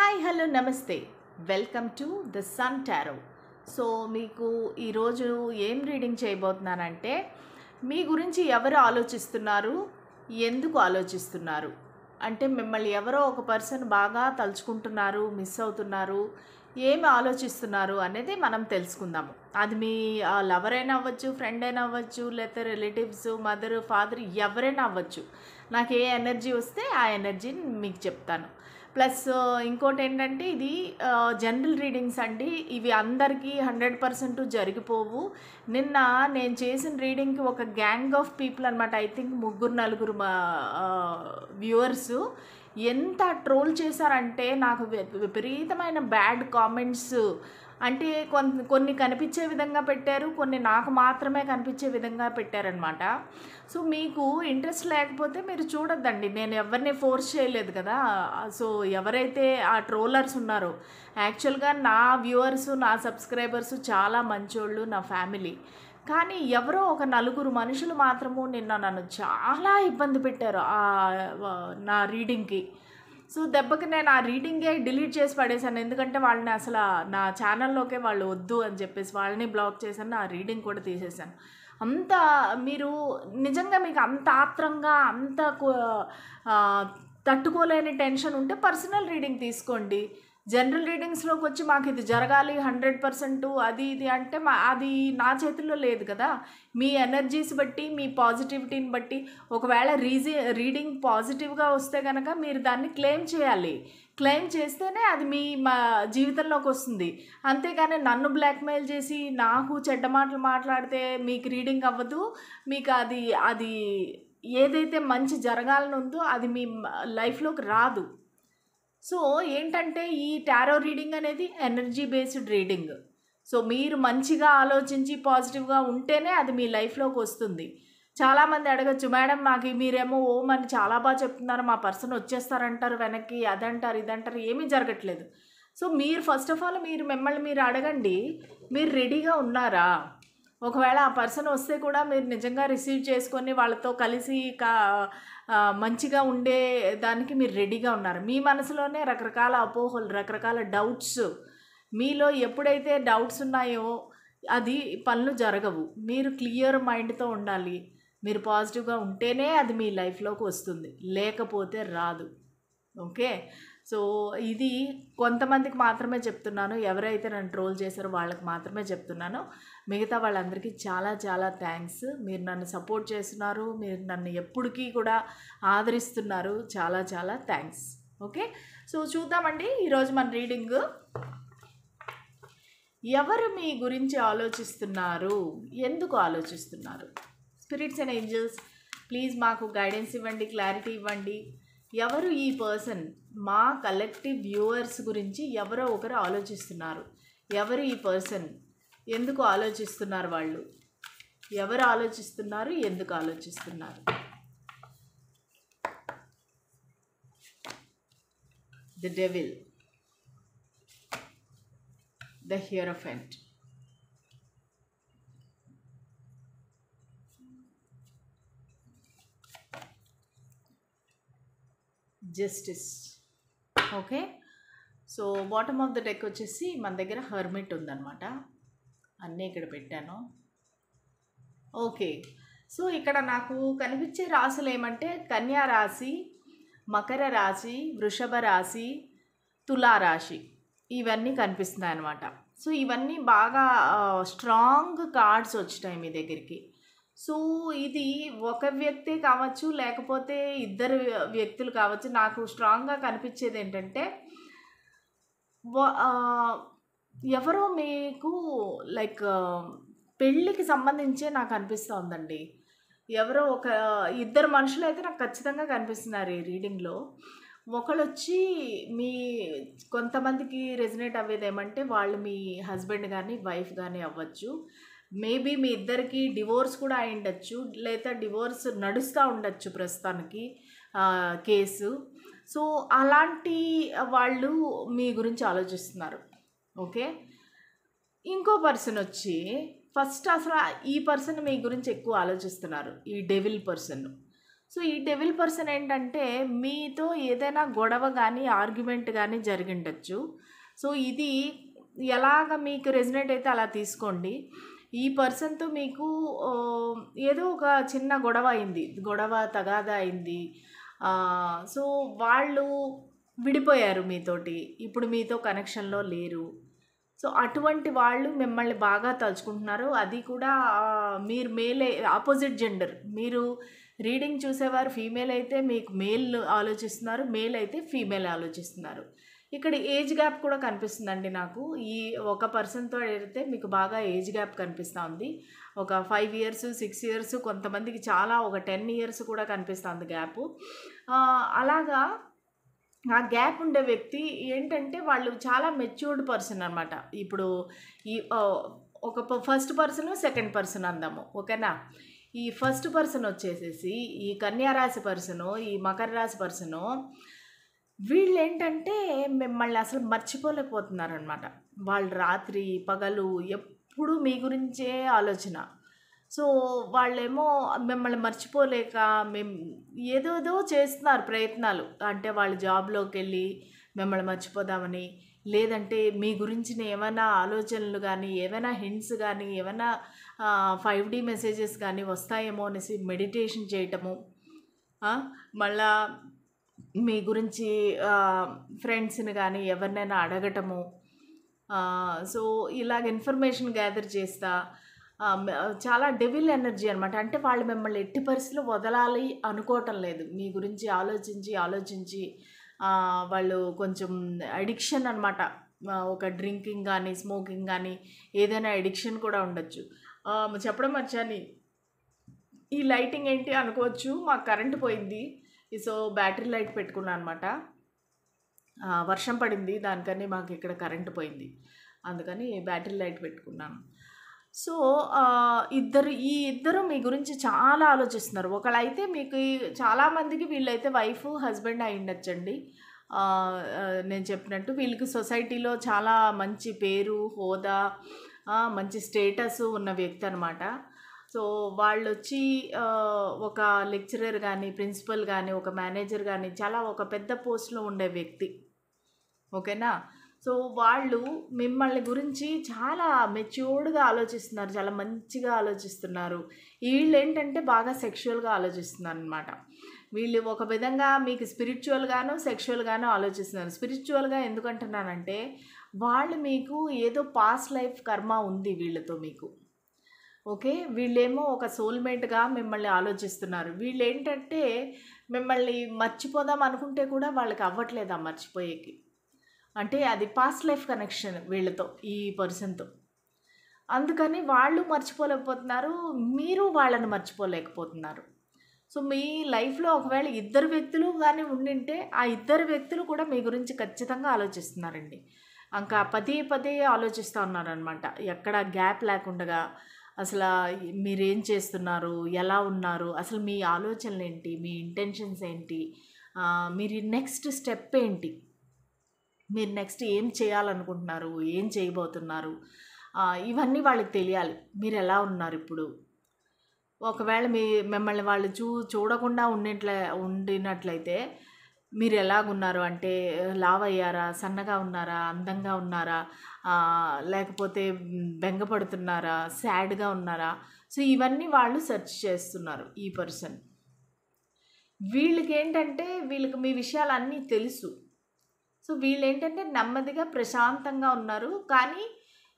Hi hello నమస్తే welcome to the Sun Tarot. So మీకు ఈరోజు ఏం రీడింగ్ చేయబోతున్నానంటే, మీ గురించి ఎవరు ఆలోచిస్తున్నారు, ఎందుకు ఆలోచిస్తున్నారు అంటే మిమ్మల్ని ఎవరో ఒక పర్సన్ బాగా తలుచుకుంటున్నారు, మిస్ అవుతున్నారు, ఏమి ఆలోచిస్తున్నారు అనేది మనం తెలుసుకుందాము. అది మీ లవర్ అయినా అవ్వచ్చు, ఫ్రెండ్ అయినా అవ్వచ్చు, లేకపోతే రిలేటివ్స్, మదర్, ఫాదర్ ఎవరైనా అవ్వచ్చు. నాకు ఏ ఎనర్జీ వస్తే ఆ ఎనర్జీని మీకు చెప్తాను. ప్లస్ ఇంకోటి ఏంటంటే, ఇది జనరల్ రీడింగ్స్ అండి. ఇవి అందరికీ 100% జరిగిపోవు. నిన్న నేను చేసిన రీడింగ్కి ఒక గ్యాంగ్ ఆఫ్ పీపుల్ అనమాట, ఐ థింక్ 3-4 వ్యూవర్సు ఎంత ట్రోల్ చేశారంటే, నాకు విపరీతమైన బ్యాడ్ కామెంట్స్. అంటే కొన్ని కనిపించే విధంగా పెట్టారు, కొన్ని నాకు మాత్రమే కనిపించే విధంగా పెట్టారనమాట. సో మీకు ఇంట్రెస్ట్ లేకపోతే మీరు చూడొద్దండి, నేను ఎవరిని ఫోర్స్ చేయలేదు కదా. సో ఎవరైతే ఆ ట్రోలర్స్ ఉన్నారో, యాక్చువల్గా నా వ్యూవర్స్, నా సబ్స్క్రైబర్స్ చాలా మంచోళ్ళు, నా ఫ్యామిలీ. కానీ ఎవరో ఒక 4 మనుషులు మాత్రము నిన్న నన్ను చాలా ఇబ్బంది పెట్టారు నా రీడింగ్కి. సో దెబ్బకి నేను ఆ రీడింగే డిలీట్ చేసి పడేశాను. ఎందుకంటే వాళ్ళని అసలు నా ఛానల్లోకే వాళ్ళు వద్దు అని చెప్పేసి వాళ్ళని బ్లాక్ చేశాను, ఆ రీడింగ్ కూడా తీసేశాను. అంత మీరు నిజంగా మీకు అంత ఆత్రంగా, అంత తట్టుకోలేని టెన్షన్ ఉంటే పర్సనల్ రీడింగ్ తీసుకోండి. జనరల్ రీడింగ్స్లోకి వచ్చి మాకు ఇది జరగాలి 100% అది ఇది అంటే అది నా చేతుల్లో లేదు కదా. మీ ఎనర్జీస్ బట్టి, మీ పాజిటివిటీని బట్టి, ఒకవేళ రీడింగ్ పాజిటివ్గా వస్తే కనుక మీరు దాన్ని క్లెయిమ్ చేయాలి. క్లెయిమ్ చేస్తేనే అది మీ జీవితంలోకి వస్తుంది. అంతేగాని నన్ను బ్లాక్మెయిల్ చేసి నాకు చెడ్డ మాటలు మాట్లాడితే మీకు రీడింగ్ అవ్వదు. మీకు అది ఏదైతే మంచి జరగాలని ఉందో అది మీ లైఫ్లోకి రాదు. సో ఏంటంటే, ఈ టారో రీడింగ్ అనేది ఎనర్జీ బేస్డ్ రీడింగ్. సో మీరు మంచిగా ఆలోచించి పాజిటివ్గా ఉంటేనే అది మీ లైఫ్లోకి వస్తుంది. చాలామంది అడగచ్చు, మేడం నాకు మీరేమో ఓం అని చాలా బాగా చెప్తున్నారు, మా పర్సన్ వచ్చేస్తారంటారు వెనక్కి, అదంటారు ఇదంటారు, ఏమీ జరగట్లేదు. సో మీరు ఫస్ట్ ఆఫ్ ఆల్ మిమ్మల్ని మీరు అడగండి, మీరు రెడీగా ఉన్నారా? ఒకవేళ ఆ పర్సన్ వస్తే కూడా మీరు నిజంగా రిసీవ్ చేసుకొని వాళ్ళతో కలిసి మంచిగా ఉండే దానికి మీరు రెడీగా ఉన్నారు. మీ మనసులోనే రకరకాల అపోహలు, రకరకాల డౌట్స్, మీలో ఎప్పుడైతే డౌట్స్ ఉన్నాయో అది పనులు జరగవు. మీరు క్లియర్ మైండ్తో ఉండాలి. మీరు పాజిటివ్గా ఉంటేనే అది మీ లైఫ్లోకి వస్తుంది, లేకపోతే రాదు. ఓకే. సో ఇది కొంతమందికి మాత్రమే చెప్తున్నాను, ఎవరైతే నన్ను ట్రోల్ చేశారో వాళ్ళకి మాత్రమే చెప్తున్నాను. మిగతా వాళ్ళందరికీ చాలా చాలా థ్యాంక్స్. మీరు నన్ను సపోర్ట్ చేస్తున్నారు, మీరు నన్ను ఎప్పటికీ కూడా ఆదరిస్తున్నారు. చాలా చాలా థ్యాంక్స్. ఓకే. సో చూద్దామండి ఈరోజు మన రీడింగ్. ఎవరు మీ గురించి ఆలోచిస్తున్నారు, ఎందుకు ఆలోచిస్తున్నారు? స్పిరిట్స్ అండ్ ఏంజల్స్ ప్లీజ్ మాకు గైడెన్స్ ఇవ్వండి, క్లారిటీ ఇవ్వండి. ఎవరు ఈ పర్సన్ మా కలెక్టివ్ వ్యూవర్స్ గురించి ఎవరో ఒకరు ఆలోచిస్తున్నారు. ఎవరు ఈ పర్సన్, ఎందుకు ఆలోచిస్తున్నారు, వాళ్ళు ఎవరు ఆలోచిస్తున్నారు, ఎందుకు ఆలోచిస్తున్నారు? The devil, the hierophant, justice. Okay. So bottom of the deck వచ్చేసి మన దగ్గర హర్మిట్ ఉందన్నమాట. అన్నీ ఇక్కడ పెట్టాను. ఓకే. సో ఇక్కడ నాకు కనిపించే రాశులు ఏమంటే, కన్యా రాశి, మకర రాశి, వృషభ రాశి, తులారాశి, ఇవన్నీ కనిపిస్తున్నాయి అన్నమాట. సో ఇవన్నీ బాగా స్ట్రాంగ్ కార్డ్స్ వచ్చినాయి మీ దగ్గరికి. సో ఇది ఒక వ్యక్తే కావచ్చు, లేకపోతే 2 వ్యక్తులు కావచ్చు. నాకు స్ట్రాంగ్గా కనిపించేది ఏంటంటే, ఎవరో మీకు లైక్ పెళ్ళికి సంబంధించే నాకు అనిపిస్తూ ఉందండి. ఎవరో ఒక 2 మనుషులు అయితే నాకు ఖచ్చితంగా కనిపిస్తున్నారు ఈ రీడింగ్లో. ఒకళ్ళు వచ్చి మీ కొంతమందికి రెజనేట్ అవ్వేది ఏమంటే, వాళ్ళు మీ హస్బెండ్ కానీ వైఫ్ కానీ అవ్వచ్చు. మేబీ మీ ఇద్దరికి డివోర్స్ కూడా అయి ఉండొచ్చు, లేదా డివోర్స్ నడుస్తూ ఉండొచ్చు ప్రస్తుతానికి కేసు. సో అలాంటి వాళ్ళు మీ గురించి ఆలోచిస్తున్నారు. ఓకే. ఇంకో పర్సన్ వచ్చి ఫస్ట్ అసలు ఈ పర్సన్ మీ గురించి ఎక్కువ ఆలోచిస్తున్నారు, ఈ డెవిల్ పర్సన్. సో ఈ డెవిల్ పర్సన్ ఏంటంటే మీతో ఏదైనా గొడవ కానీ ఆర్గ్యుమెంట్ కానీ జరిగిండొచ్చు. సో ఇది ఎలాగ మీకు రెజనేట్ అయితే అలా తీసుకోండి. ఈ పర్సన్తో మీకు ఏదో ఒక చిన్న గొడవ అయింది, గొడవ తగాదా అయింది. సో వాళ్ళు విడిపోయారు మీతోటి, ఇప్పుడు మీతో కనెక్షన్లో లేరు. సో అటువంటి వాళ్ళు మిమ్మల్ని బాగా తలుచుకుంటున్నారు. అది కూడా మీరు మేలే, ఆపోజిట్ జెండర్. మీరు రీడింగ్ చూసేవారు ఫీమేల్ అయితే మీకు మేల్ ఆలోచిస్తున్నారు, మేల్ అయితే ఫీమేల్ ఆలోచిస్తున్నారు. ఇక్కడ ఏజ్ గ్యాప్ కూడా కనిపిస్తుందండి నాకు. ఈ ఒక పర్సన్తో అయితే మీకు బాగా ఏజ్ గ్యాప్ కనిపిస్తూ ఉంది. ఒక 5 ఇయర్స్ 6 ఇయర్స్, కొంతమందికి చాలా ఒక 10 ఇయర్స్ కూడా కనిపిస్తుంది గ్యాపు. అలాగా ఆ గ్యాప్ ఉండే వ్యక్తి ఏంటంటే వాళ్ళు చాలా మెచ్యూర్డ్ పర్సన్ అనమాట. ఇప్పుడు ఈ ఒక ఫస్ట్ పర్సన్ సెకండ్ పర్సన్ అందాము, ఓకేనా. ఈ ఫస్ట్ పర్సన్ వచ్చేసేసి ఈ కన్యా రాశి పర్సను, ఈ మకర రాశి పర్సను, వీళ్ళు ఏంటంటే మిమ్మల్ని అసలు మర్చిపోలేకపోతున్నారనమాట. వాళ్ళు రాత్రి పగలు ఎప్పుడు మీ గురించే ఆలోచన. సో వాళ్ళేమో మిమ్మల్ని మర్చిపోలేక ఏదోదో చేస్తున్నారు ప్రయత్నాలు. అంటే వాళ్ళు జాబ్లోకి వెళ్ళి మిమ్మల్ని మర్చిపోదామని, లేదంటే మీ గురించిన ఏమైనా ఆలోచనలు కానీ, ఏమైనా హింట్స్ కానీ, ఏమైనా 5D మెసేజెస్ కానీ వస్తాయేమో అనేసి మెడిటేషన్ చేయటము. మళ్ళా మీ గురించి ఫ్రెండ్స్ని కానీ ఎవరినైనా అడగటము. సో ఇలాగ ఇన్ఫర్మేషన్ గ్యాదర్ చేస్తా చాలా డెవిల్ ఎనర్జీ అనమాట. అంటే వాళ్ళు మిమ్మల్ని ఎట్టి పరిస్థితుల్లో వదలాలి అనుకోవటం లేదు. మీ గురించి ఆలోచించి వాళ్ళు కొంచెం అడిక్షన్ అనమాట. ఒక డ్రింకింగ్ కానీ, స్మోకింగ్ కానీ, ఏదైనా అడిక్షన్ కూడా ఉండొచ్చు. చెప్పడం మర్చాని, ఈ లైటింగ్ ఏంటి అనుకోవచ్చు, మాకు కరెంటు పోయింది. సో బ్యాటరీ లైట్ పెట్టుకున్నాను అనమాట. వర్షం పడింది, దానికని మాకు ఇక్కడ కరెంటు పోయింది, అందుకని బ్యాటరీ లైట్ పెట్టుకున్నాను. సో ఈ ఇద్దరు మీ గురించి చాలా ఆలోచిస్తున్నారు. ఒకళ్ళైతే మీకు చాలామందికి వీళ్ళైతే వైఫ్ హస్బెండ్ అయి ఉండొచ్చండి. నేను చెప్పినట్టు వీళ్ళకి సొసైటీలో చాలా మంచి పేరు, హోదా, మంచి స్టేటస్ ఉన్న వ్యక్తి అనమాట. సో వాళ్ళు వచ్చి ఒక లెక్చరర్ కానీ, ప్రిన్సిపల్ కానీ, ఒక మేనేజర్ కానీ, చాలా ఒక పెద్ద పోస్ట్లో ఉండే వ్యక్తి, ఓకేనా. సో వాళ్ళు మిమ్మల్ని గురించి చాలా మెచ్యూర్డ్గా ఆలోచిస్తున్నారు, చాలా మంచిగా ఆలోచిస్తున్నారు. వీళ్ళు ఏంటంటే బాగా సెక్షువల్గా ఆలోచిస్తున్నారు అనమాట. వీళ్ళు ఒక విధంగా మీకు స్పిరిచువల్గాను సెక్షువల్గాను ఆలోచిస్తున్నారు. స్పిరిచువల్గా ఎందుకంటున్నానంటే వాళ్ళు మీకు ఏదో పాస్ట్ లైఫ్ కర్మ ఉంది వీళ్ళతో మీకు, ఓకే. వీళ్ళేమో ఒక సోల్మేట్గా మిమ్మల్ని ఆలోచిస్తున్నారు. వీళ్ళు ఏంటంటే మిమ్మల్ని మర్చిపోదాం అనుకుంటే కూడా వాళ్ళకి అవ్వట్లేదు మర్చిపోయేకి. అంటే అది పాస్ట్ లైఫ్ కనెక్షన్ వీళ్ళతో, ఈ పర్సన్తో. అందుకని వాళ్ళు మర్చిపోలేకపోతున్నారు, మీరు వాళ్ళని మర్చిపోలేకపోతున్నారు. సో మీ లైఫ్లో ఒకవేళ ఇద్దరు వ్యక్తులు కానీ ఉండింటే ఆ ఇద్దరు వ్యక్తులు కూడా మీ గురించి ఖచ్చితంగా ఆలోచిస్తున్నారండి. ఇంకా పదే ఆలోచిస్తూ ఉన్నారనమాట. ఎక్కడ గ్యాప్ లేకుండా అసలు మీరేం చేస్తున్నారు, ఎలా ఉన్నారు, అసలు మీ ఆలోచనలు ఏంటి, మీ ఇంటెన్షన్స్ ఏంటి, మీరు నెక్స్ట్ స్టెప్ ఏంటి, మీరు నెక్స్ట్ ఏం చేయాలనుకుంటున్నారు, ఏం చేయబోతున్నారు, ఇవన్నీ వాళ్ళకి తెలియాలి. మీరు ఎలా ఉన్నారు ఇప్పుడు. ఒకవేళ మిమ్మల్ని వాళ్ళు చూడకుండా ఉండినట్లయితే మీరు ఎలాగున్నారు అంటే లావ్ అయ్యారా, సన్నగా ఉన్నారా, అందంగా ఉన్నారా, లేకపోతే బెంగపడుతున్నారా, సాడ్గా ఉన్నారా. సో ఇవన్నీ వాళ్ళు సెర్చ్ చేస్తున్నారు ఈ పర్సన్. వీళ్ళకి ఏంటంటే వీళ్ళకి మీ విషయాలన్నీ తెలుసు. సో వీళ్ళు ఏంటంటే నెమ్మదిగా ప్రశాంతంగా ఉన్నారు, కానీ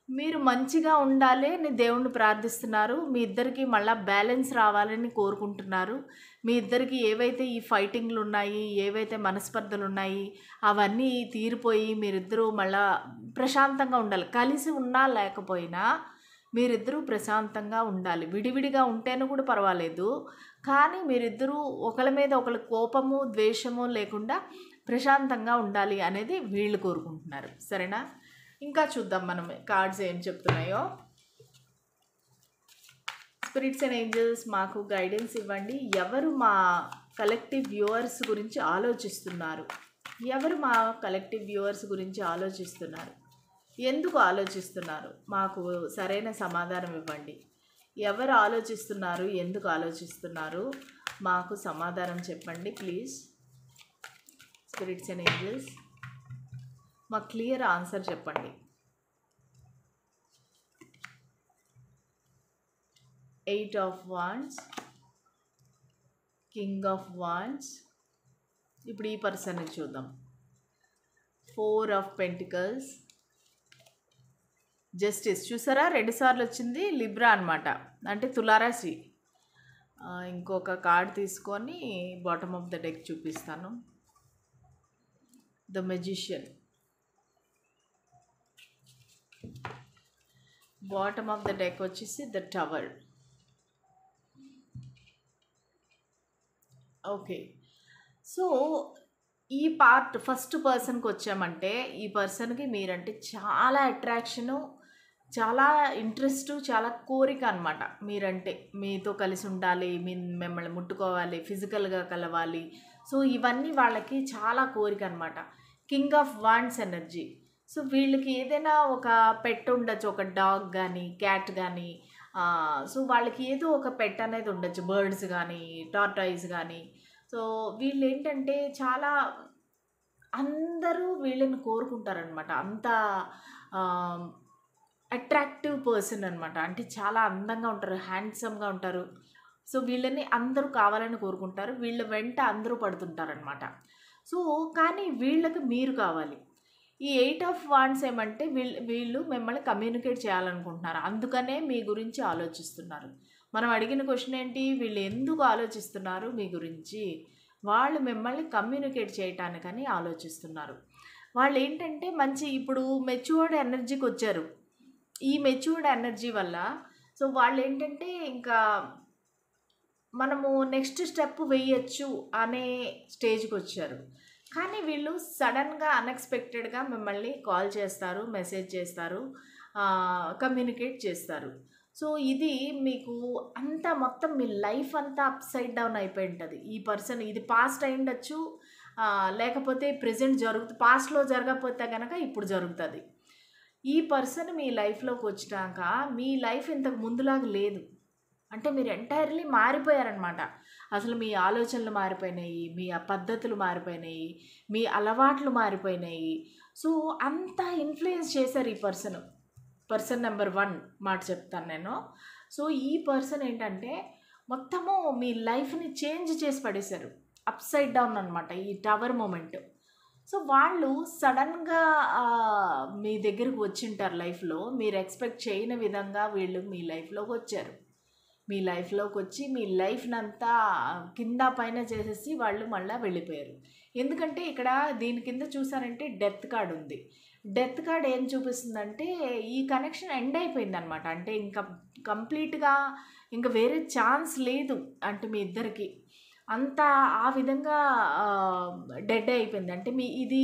మీరు మంచిగా ఉండాలి అని దేవుణ్ణి ప్రార్థిస్తున్నారు. మీ ఇద్దరికి మళ్ళీ బ్యాలెన్స్ రావాలని కోరుకుంటున్నారు. మీ ఇద్దరికి ఏవైతే ఈ ఫైటింగ్లు ఉన్నాయి, ఏవైతే మనస్పర్ధలు ఉన్నాయి, అవన్నీ తీరిపోయి మీరిద్దరూ మళ్ళీ ప్రశాంతంగా ఉండాలి. కలిసి ఉన్నా లేకపోయినా మీరిద్దరూ ప్రశాంతంగా ఉండాలి. విడివిడిగా ఉంటేనే కూడా పర్వాలేదు, కానీ మీరిద్దరూ ఒకరి మీద ఒకరి కోపము ద్వేషము లేకుండా ప్రశాంతంగా ఉండాలి అనేది వీళ్ళు కోరుకుంటున్నారు. సరేనా? ఇంకా చూద్దాం మనం కార్డ్స్ ఏం చెప్తున్నాయో. స్పిరిట్స్ అండ్ ఏంజల్స్ మాకు గైడెన్స్ ఇవ్వండి. ఎవరు మా కలెక్టివ్ వ్యూవర్స్ గురించి ఆలోచిస్తున్నారు? ఎవరు మా కలెక్టివ్ వ్యూవర్స్ గురించి ఆలోచిస్తున్నారు? ఎందుకు ఆలోచిస్తున్నారు? మాకు సరైన సమాధానం ఇవ్వండి. ఎవరు ఆలోచిస్తున్నారు, ఎందుకు ఆలోచిస్తున్నారు, మాకు సమాధానం చెప్పండి ప్లీజ్. స్పిరిట్స్ అండ్ ఏంజల్స్ మాకు క్లియర్ ఆన్సర్ చెప్పండి. 8 of Wands, King of Wands. ఇప్పుడు ఈ పర్సన్ని చూద్దాం. 4 of Pentacles, జస్టిస్. చూసారా 2 సార్లు వచ్చింది. లిబ్రా అనమాట, అంటే తులారాశి. ఇంకొక కార్డ్ తీసుకొని బాటమ్ ఆఫ్ ద డెక్ చూపిస్తాను. The magician. Bottom of the deck వచ్చేసి ద టవర్. ఓకే, సో ఈ పార్ట్ ఫస్ట్ పర్సన్కి వచ్చామంటే ఈ పర్సన్కి మీరంటే చాలా అట్రాక్షను, చాలా ఇంట్రెస్ట్, చాలా కోరిక అనమాట. మీరంటే మీతో కలిసి ఉండాలి, మిమ్మల్ని ముట్టుకోవాలి, ఫిజికల్గా కలవాలి. సో ఇవన్నీ వాళ్ళకి చాలా కోరిక అనమాట. King of wands energy. So వీళ్ళకి ఏదైనా ఒక పెట్ ఉండొచ్చు, ఒక డాగ్ కానీ క్యాట్ కానీ. సో వాళ్ళకి ఏదో ఒక పెట్ అనేది ఉండొచ్చు, బర్డ్స్ కానీ టార్టాయిస్ కానీ. సో వీళ్ళు ఏంటంటే చాలా అందరూ వీళ్ళని కోరుకుంటారనమాట. అంత అట్రాక్టివ్ పర్సన్ అనమాట. అంటే చాలా అందంగా ఉంటారు, హ్యాండ్సమ్గా ఉంటారు. సో వీళ్ళని అందరూ కావాలని కోరుకుంటారు, వీళ్ళ వెంట అందరూ పడుతుంటారనమాట. సో కానీ వీళ్ళకి మీరు కావాలి. ఈ 8 of Wands ఏమంటే వీళ్ళు మిమ్మల్ని కమ్యూనికేట్ చేయాలనుకుంటున్నారు, అందుకనే మీ గురించి ఆలోచిస్తున్నారు. మనం అడిగిన క్వశ్చన్ ఏంటి, వీళ్ళు ఎందుకు ఆలోచిస్తున్నారు మీ గురించి? వాళ్ళు మిమ్మల్ని కమ్యూనికేట్ చేయటానికని ఆలోచిస్తున్నారు. వాళ్ళు ఏంటంటే మంచి ఇప్పుడు మెచ్యూర్డ్ ఎనర్జీకి వచ్చారు. ఈ మెచ్యూర్డ్ ఎనర్జీ వల్ల సో వాళ్ళు ఏంటంటే ఇంకా మనము నెక్స్ట్ స్టెప్ వేయచ్చు అనే స్టేజ్కి వచ్చారు. కానీ వీళ్ళు సడన్గా అన్ఎక్స్పెక్టెడ్గా మిమ్మల్ని కాల్ చేస్తారు, మెసేజ్ చేస్తారు, కమ్యూనికేట్ చేస్తారు. సో ఇది మీకు అంతా మొత్తం మీ లైఫ్ అంతా అప్సైడ్ డౌన్ అయిపోయి ఉంటుంది. ఈ పర్సన్ ఇది పాస్ట్ అయి ఉండొచ్చు, లేకపోతే ప్రెజెంట్ పాస్ట్లో జరగకపోతే కనుక ఇప్పుడు జరుగుతుంది. ఈ పర్సన్ మీ లైఫ్లోకి వచ్చినాక మీ లైఫ్ ఇంతకు ముందులాగా లేదు. అంటే మీరు ఎంటైర్లీ మారిపోయారనమాట. అసలు మీ ఆలోచనలు మారిపోయినాయి, మీ పద్ధతులు మారిపోయినాయి, మీ అలవాట్లు మారిపోయినాయి. సో అంతా ఇన్ఫ్లుయెన్స్ చేశారు ఈ పర్సన్ నెంబర్ 1 మాట చెప్తాను నేను. సో ఈ పర్సన్ ఏంటంటే మొత్తము మీ లైఫ్ని చేంజ్ చేసి పడేశారు, అప్సైడ్ డౌన్ అనమాట ఈ టవర్ మూమెంట్. సో వాళ్ళు సడన్గా మీ దగ్గరకు వచ్చింటారు లైఫ్లో. మీరు ఎక్స్పెక్ట్ చేయని విధంగా వీళ్ళు మీ లైఫ్లోకి వచ్చారు. మీ లైఫ్లోకి వచ్చి మీ లైఫ్ని అంతా కింద పైన చేసేసి వాళ్ళు మళ్ళీ వెళ్ళిపోయారు. ఎందుకంటే ఇక్కడ దీని కింద చూసారంటే డెత్ కార్డ్ ఉంది. డెత్ కార్డ్ ఏం చూపిస్తుందంటే ఈ కనెక్షన్ ఎండ్ అయిపోయింది అనమాట. అంటే ఇంకా కంప్లీట్గా ఇంకా వేరే ఛాన్స్ లేదు. అంటే మీ ఇద్దరికి అంతా ఆ విధంగా డెడ్ అయిపోయింది. అంటే ఇది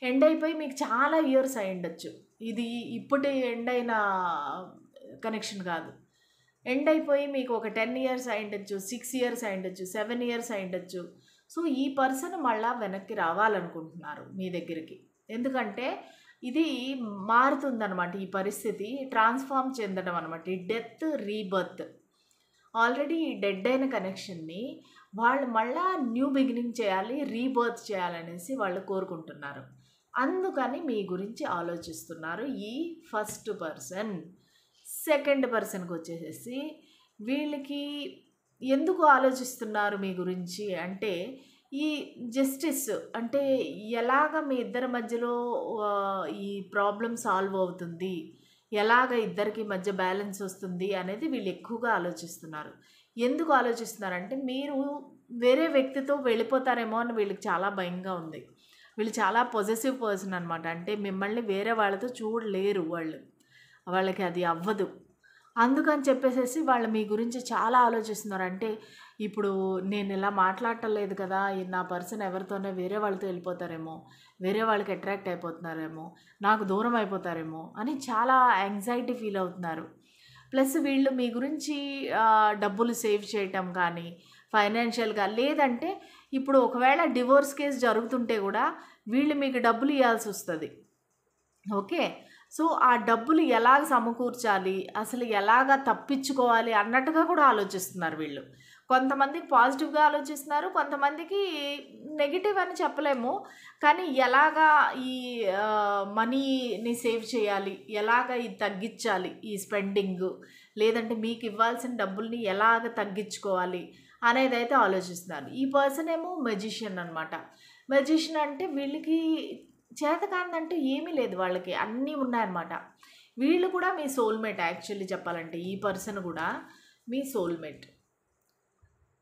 ఎండ్ అయిపోయి మీకు చాలా ఇయర్స్ అయి ఉండొచ్చు. ఇది ఇప్పటి ఎండ్ అయిన కనెక్షన్ కాదు. ఎండ్ అయిపోయి మీకు ఒక 10 years అయి ఉండొచ్చు, 6 years అయి ఉండొచ్చు, 7 years అయి ఉండొచ్చు. సో ఈ పర్సన్ మళ్ళీ వెనక్కి రావాలనుకుంటున్నారు మీ దగ్గరికి. ఎందుకంటే ఇది మారుతుందన్నమాట, ఈ పరిస్థితి ట్రాన్స్ఫార్మ్ చెందడం అనమాట. ఈ డెత్ రీబర్త్. ఆల్రెడీ ఈ డెడ్ అయిన కనెక్షన్ని వాళ్ళు మళ్ళా న్యూ బిగినింగ్ చేయాలి, రీబర్త్ చేయాలనేసి వాళ్ళు కోరుకుంటున్నారు. అందుకని మీ గురించి ఆలోచిస్తున్నారు ఈ ఫస్ట్ పర్సన్. సెకండ్ పర్సన్కి వచ్చేసేసి వీళ్ళకి ఎందుకు ఆలోచిస్తున్నారు మీ గురించి అంటే ఈ జస్టిస్. అంటే ఎలాగ మీ ఇద్దరి మధ్యలో ఈ ప్రాబ్లం సాల్వ్ అవుతుంది, ఎలాగ ఇద్దరికి మధ్య బ్యాలెన్స్ వస్తుంది అనేది వీళ్ళు ఎక్కువగా ఆలోచిస్తున్నారు. ఎందుకు ఆలోచిస్తున్నారంటే మీరు వేరే వ్యక్తితో వెళ్ళిపోతారేమో అని వీళ్ళకి చాలా భయంగా ఉంది. వీళ్ళు చాలా పొజెసివ్ పర్సన్ అనమాట. అంటే మిమ్మల్ని వేరే వాళ్ళతో చూడలేరు, వాళ్ళకి అది అవ్వదు. అందుకని చెప్పేసేసి వాళ్ళు మీ గురించి చాలా ఆలోచిస్తున్నారు. అంటే ఇప్పుడు నేను ఇలా మాట్లాడటం లేదు కదా, నా పర్సన్ ఎవరితోనే వేరే వాళ్ళతో వెళ్ళిపోతారేమో, వేరే వాళ్ళకి అట్రాక్ట్ అయిపోతున్నారేమో, నాకు దూరం అయిపోతారేమో అని చాలా యాంగ్జైటీ ఫీల్ అవుతున్నారు. ప్లస్ వీళ్ళు మీ గురించి డబ్బులు సేవ్ చేయటం కానీ ఫైనాన్షియల్గా, లేదంటే ఇప్పుడు ఒకవేళ డివోర్స్ కేసు జరుగుతుంటే కూడా వీళ్ళు మీకు డబ్బులు ఇవ్వాల్సి వస్తుంది. ఓకే, సో ఆ డబ్బులు ఎలాగ సమకూర్చాలి, అసలు ఎలాగ తప్పించుకోవాలి అన్నట్టుగా కూడా ఆలోచిస్తున్నారు వీళ్ళు. కొంతమందికి పాజిటివ్‌గా ఆలోచిస్తున్నారు. కొంతమందికి నెగెటివ్ అని చెప్పలేము. కానీ ఎలాగా ఈ మనీని సేవ్ చేయాలి, ఎలాగ ఇది తగ్గించాలి ఈ స్పెండింగు, లేదంటే మీకు ఇవ్వాల్సిన డబ్బుల్ని ఎలాగ తగ్గించుకోవాలి అనేదైతే ఆలోచిస్తున్నారు. ఈ పర్సన్ ఏమో మెజిషియన్ అనమాట. మెజిషియన్ అంటే వీళ్ళకి చేతకానిదంటూ ఏమీ లేదు, వాళ్ళకి అన్నీ ఉన్నాయన్నమాట. వీళ్ళు కూడా మీ సోల్మేట్. యాక్చువల్లీ చెప్పాలంటే ఈ పర్సన్ కూడా మీ సోల్మేట్.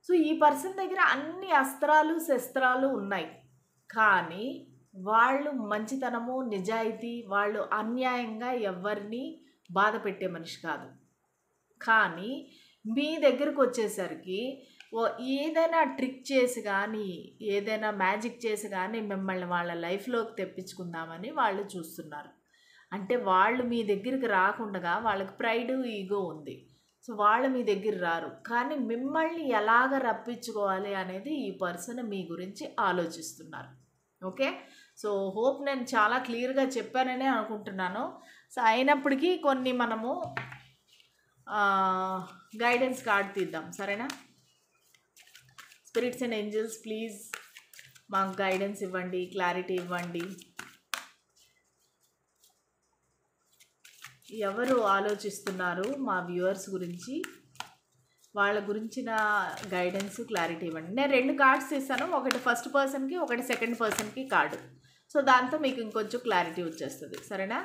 సో ఈ పర్సన్ దగ్గర అన్ని అస్త్రాలు శస్త్రాలు ఉన్నాయి, కానీ వాళ్ళు మంచితనము నిజాయితీ, వాళ్ళు అన్యాయంగా ఎవరిని బాధ పెట్టే మనిషి కాదు. కానీ మీ దగ్గరకు వచ్చేసరికి ఏదైనా ట్రిక్ చేసి కానీ, ఏదైనా మ్యాజిక్ చేసి కానీ మిమ్మల్ని వాళ్ళ లైఫ్లోకి తెప్పించుకుందామని వాళ్ళు చూస్తున్నారు. అంటే వాళ్ళు మీ దగ్గరికి రాకుండా వాళ్ళకి ప్రైడ్ ఈగో ఉంది. సో వాళ్ళు మీ దగ్గర రారు, కానీ మిమ్మల్ని ఎలాగ రప్పించుకోవాలి అనేది ఈ పర్సన్ మీ గురించి ఆలోచిస్తున్నారు. ఓకే, సో హోప్ నేను చాలా క్లియర్గా చెప్పాననే అనుకుంటున్నాను. సో అయినప్పటికీ కొన్ని మనము గైడెన్స్ కార్డ్ తీద్దాం, సరేనా? స్పిరిట్స్ అండ్ ఏంజల్స్ ప్లీజ్ మాకు గైడెన్స్ ఇవ్వండి, క్లారిటీ ఇవ్వండి. ఎవరు ఆలోచిస్తున్నారు మా వ్యూవర్స్ గురించి, వాళ్ళ గురించిన గైడెన్స్ క్లారిటీ ఇవ్వండి. నేను 2 కార్డ్స్ ఇస్తాను, ఒకటి ఫస్ట్ పర్సన్కి, ఒకటి సెకండ్ పర్సన్కి కార్డు. సో దాంతో మీకు ఇంకొంచెం క్లారిటీ వచ్చేస్తుంది, సరేనా?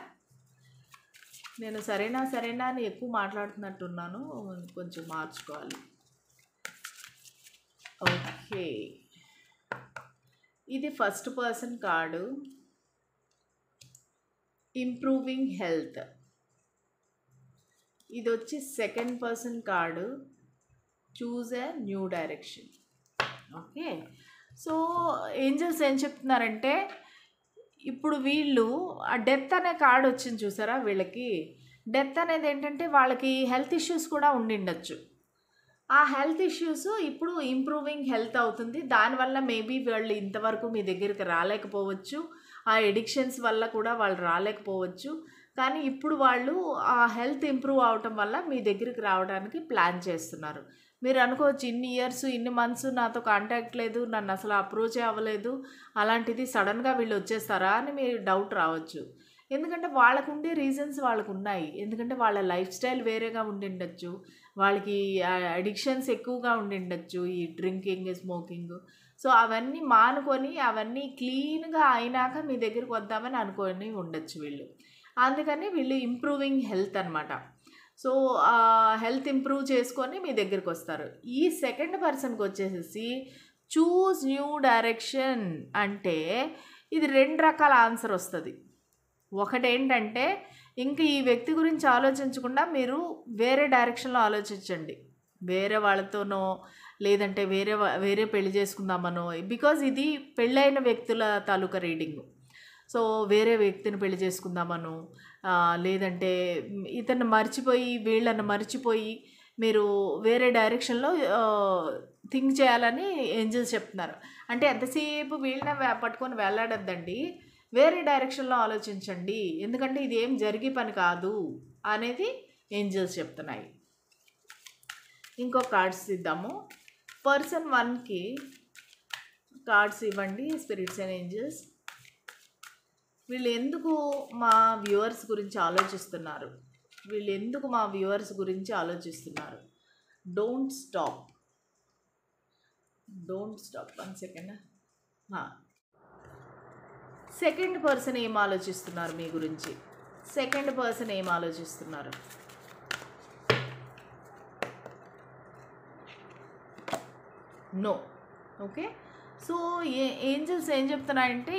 నేను సరేనా అని ఎక్కువ మాట్లాడుతున్నట్టున్నాను, కొంచెం మార్చుకోవాలి. ఓకే, ఇది first person card, improving health. ఇది వచ్చి second person card, choose a new direction. Okay, so angels ఏం చెప్తున్నారంటే, ఇప్పుడు వీళ్ళు ఆ డెత్ అనే కార్డు వచ్చింది చూసారా, వీళ్ళకి డెత్ అనేది ఏంటంటే వాళ్ళకి హెల్త్ ఇష్యూస్ కూడా ఉండిండొచ్చు. ఆ హెల్త్ ఇష్యూస్ ఇప్పుడు ఇంప్రూవింగ్ హెల్త్ అవుతుంది. దానివల్ల మేబీ వాళ్ళు ఇంతవరకు మీ దగ్గరికి రాలేకపోవచ్చు, ఆ ఎడిక్షన్స్ వల్ల కూడా వాళ్ళు రాలేకపోవచ్చు. కానీ ఇప్పుడు వాళ్ళు ఆ హెల్త్ ఇంప్రూవ్ అవటం వల్ల మీ దగ్గరికి రావడానికి ప్లాన్ చేస్తున్నారు. మీరు అనుకోవచ్చు, ఇన్ని ఇయర్స్ ఇన్ని మంత్స్ నాతో కాంటాక్ట్ లేదు, నన్ను అసలు అప్రోచే అవ్వలేదు, అలాంటిది సడన్గా వీళ్ళు వచ్చేస్తారా అని మీరు డౌట్ రావచ్చు. ఎందుకంటే వాళ్ళకు ఉండే రీజన్స్ వాళ్ళకు ఉన్నాయి. ఎందుకంటే వాళ్ళ లైఫ్ స్టైల్ వేరేగా ఉండిండొచ్చు, వాళ్ళకి అడిక్షన్స్ ఎక్కువగా ఉండిండొచ్చు, ఈ డ్రింకింగ్ స్మోకింగ్. సో అవన్నీ మానుకొని అవన్నీ క్లీన్గా అయినాక మీ దగ్గరికి వద్దామని అనుకొని ఉండొచ్చు వీళ్ళు. అందుకని వీళ్ళు ఇంప్రూవింగ్ హెల్త్ అనమాట. సో హెల్త్ ఇంప్రూవ్ చేసుకొని మీ దగ్గరికి వస్తారు. ఈ సెకండ్ పర్సన్కి వచ్చేసేసి చూస్ న్యూ డైరెక్షన్ అంటే ఇది 2 రకాల ఆన్సర్ వస్తుంది. ఒకటేంటంటే, ఇంక ఈ వ్యక్తి గురించి ఆలోచించకుండా మీరు వేరే డైరెక్షన్లో ఆలోచించండి, వేరే వాళ్ళతోనో లేదంటే వేరే పెళ్లి చేసుకుందామనో. బికాజ్ ఇది పెళ్ళైన వ్యక్తుల తాలూకా రీడింగ్. సో వేరే వ్యక్తిని పెళ్లి చేసుకుందామను, లేదంటే ఇతన్ని మర్చిపోయి వీళ్ళని మర్చిపోయి మీరు వేరే డైరెక్షన్లో థింక్ చేయాలని ఏంజల్స్ చెప్తున్నారు. అంటే ఎంతసేపు వీళ్ళని పట్టుకొని వెళ్ళాడద్దండి, వేరే డైరెక్షన్లో ఆలోచించండి, ఎందుకంటే ఇది ఏం జరిగే పని కాదు అనేది ఏంజల్స్ చెప్తున్నాయి. ఇంకో కార్డ్స్ ఇద్దాము. పర్సన్ 1కి కార్డ్స్ ఇవ్వండి స్పిరిట్స్ అండ్ ఏంజల్స్. వీళ్ళు ఎందుకు మా వ్యూవర్స్ గురించి ఆలోచిస్తున్నారు, don't stop. 1 second. Second person ఏం ఆలోచిస్తున్నారు మీ గురించి, నో. ఓకే, సో ఏంజల్స్ ఏం చెప్తున్నాయంటే,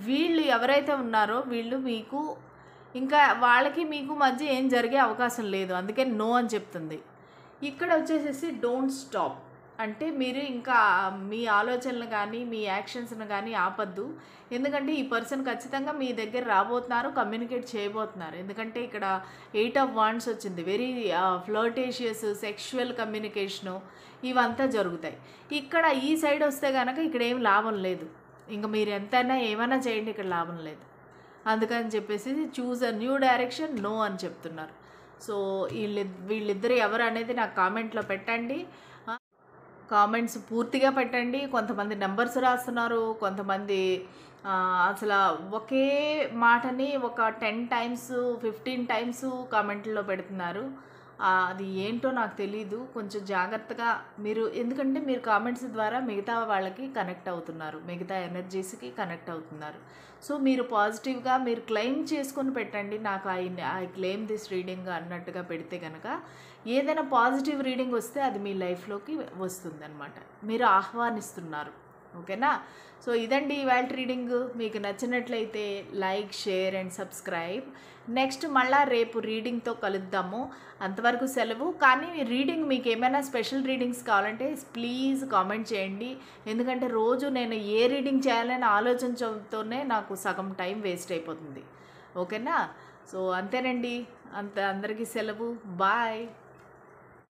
వీళ్ళు ఎవరైతే ఉన్నారో వీళ్ళు మీకు ఇంకా వాళ్ళకి మీకు మధ్య ఏం జరిగే అవకాశం లేదు, అందుకే నో అని చెప్తుంది. ఇక్కడ వచ్చేసేసి డోంట్ స్టాప్ అంటే మీరు ఇంకా మీ ఆలోచనలు కానీ మీ యాక్షన్స్ని కానీ ఆపద్దు. ఎందుకంటే ఈ పర్సన్ ఖచ్చితంగా మీ దగ్గర రాబోతున్నారు, కమ్యూనికేట్ చేయబోతున్నారు. ఎందుకంటే ఇక్కడ 8 ఆఫ్ వాండ్స్ వచ్చింది. వెరీ ఫ్లర్టేషియస్ సెక్షువల్ కమ్యూనికేషను ఇవంతా జరుగుతాయి. ఇక్కడ ఈ సైడ్ వస్తే కనుక ఇక్కడ ఏం లాభం లేదు. ఇంకా మీరు ఎంతైనా ఏమైనా చేయండి, ఇక్కడ లాభం లేదు. అందుకని చెప్పేసి choose a new direction no అని చెప్తున్నారు. సో వీళ్ళిద్దరు ఎవరు అనేది నాకు కామెంట్లో పెట్టండి. కామెంట్స్ పూర్తిగా పెట్టండి. కొంతమంది నెంబర్స్ రాస్తున్నారు, కొంతమంది అసలు ఒకే మాటని ఒక 10 టైమ్స్ 15 టైమ్స్ కామెంట్లో పెడుతున్నారు. అది ఏంటో నాకు తెలీదు. కొంచెం జాగ్రత్తగా మీరు, ఎందుకంటే మీరు కామెంట్స్ ద్వారా మిగతా వాళ్ళకి కనెక్ట్ అవుతున్నారు, మిగతా ఎనర్జీస్కి కనెక్ట్ అవుతున్నారు. సో మీరు పాజిటివ్గా మీరు క్లెయిమ్ చేసుకొని పెట్టండి. నాకు ఐ క్లెయిమ్ దిస్ రీడింగ్ అన్నట్టుగా పెడితే కనుక ఏదైనా పాజిటివ్ రీడింగ్ వస్తే అది మీ లైఫ్లోకి వస్తుంది అనమాట. మీరు ఆహ్వానిస్తున్నారు. ఓకేనా? సో ఇదండి ఇవాళ రీడింగ్. మీకు నచ్చినట్లయితే like, share and subscribe. Next మళ్ళా రేపు రీడింగ్తో కలుద్దాము. అంతవరకు సెలవు. కానీ రీడింగ్ మీకు ఏమైనా స్పెషల్ రీడింగ్స్ కావాలంటే ప్లీజ్ కామెంట్ చేయండి. ఎందుకంటే రోజు నేను ఏ రీడింగ్ చేయాలని ఆలోచించడంతోనే నాకు సగం టైం వేస్ట్ అయిపోతుంది. ఓకేనా? సో అంతేనండి. అందరికీ సెలవు. బాయ్.